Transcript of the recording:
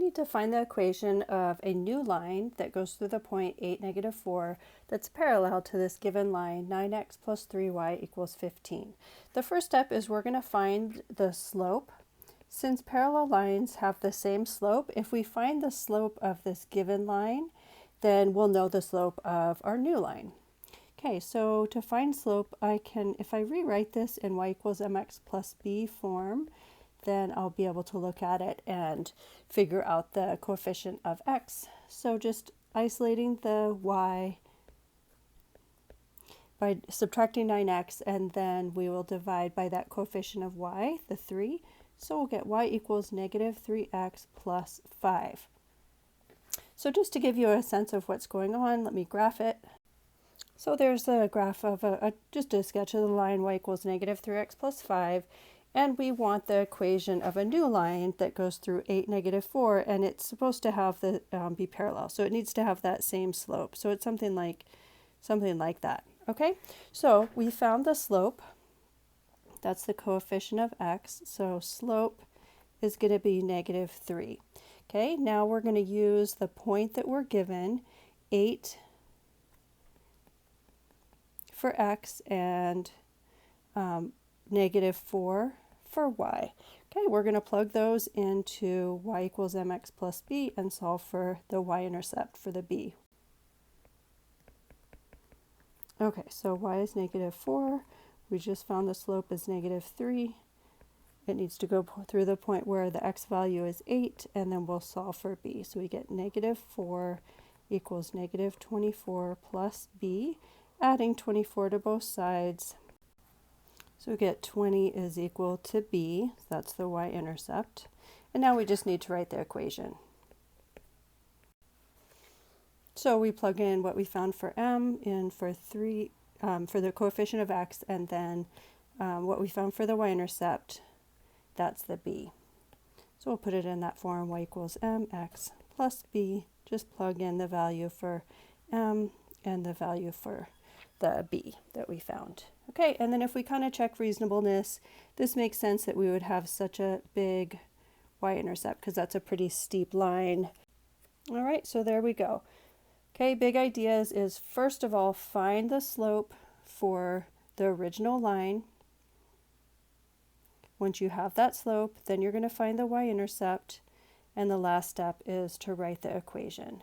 need to find the equation of a new line that goes through the point 8, -4 that's parallel to this given line 9x plus 3y equals 15. The first step is we're going to find the slope. Since parallel lines have the same slope, if we find the slope of this given line, then we'll know the slope of our new line. Okay, so to find slope, if I rewrite this in y equals mx plus b form, then I'll be able to look at it and figure out the coefficient of x. So just isolating the y by subtracting 9x, and then we will divide by that coefficient of y, the 3. So we'll get y equals -3x plus 5. So just to give you a sense of what's going on, let me graph it. So there's a graph of just a sketch of the line y equals -3x plus 5. And we want the equation of a new line that goes through 8, -4, and it's supposed to have be parallel. So it needs to have that same slope. So it's something like that. Okay, so we found the slope. That's the coefficient of x. So slope is going to be -3. Okay, now we're going to use the point that we're given, 8 for x and -4 for y. Okay, we're going to plug those into y equals mx plus b and solve for the y-intercept for the b. Okay, so y is -4. We just found the slope is -3. It needs to go through the point where the x value is 8, and then we'll solve for b. So we get -4 equals -24 plus b, adding 24 to both sides. So we get 20 is equal to b, so that's the y-intercept. And now we just need to write the equation. So we plug in what we found for m in for the coefficient of x, and then what we found for the y-intercept, that's the b. So we'll put it in that form, y equals mx plus b. Just plug in the value for m and the value for the b that we found. Okay, and then if we kind of check reasonableness, this makes sense that we would have such a big y-intercept because that's a pretty steep line. All right, so there we go. Okay, big ideas is first of all, find the slope for the original line. Once you have that slope, then you're going to find the y-intercept, and the last step is to write the equation.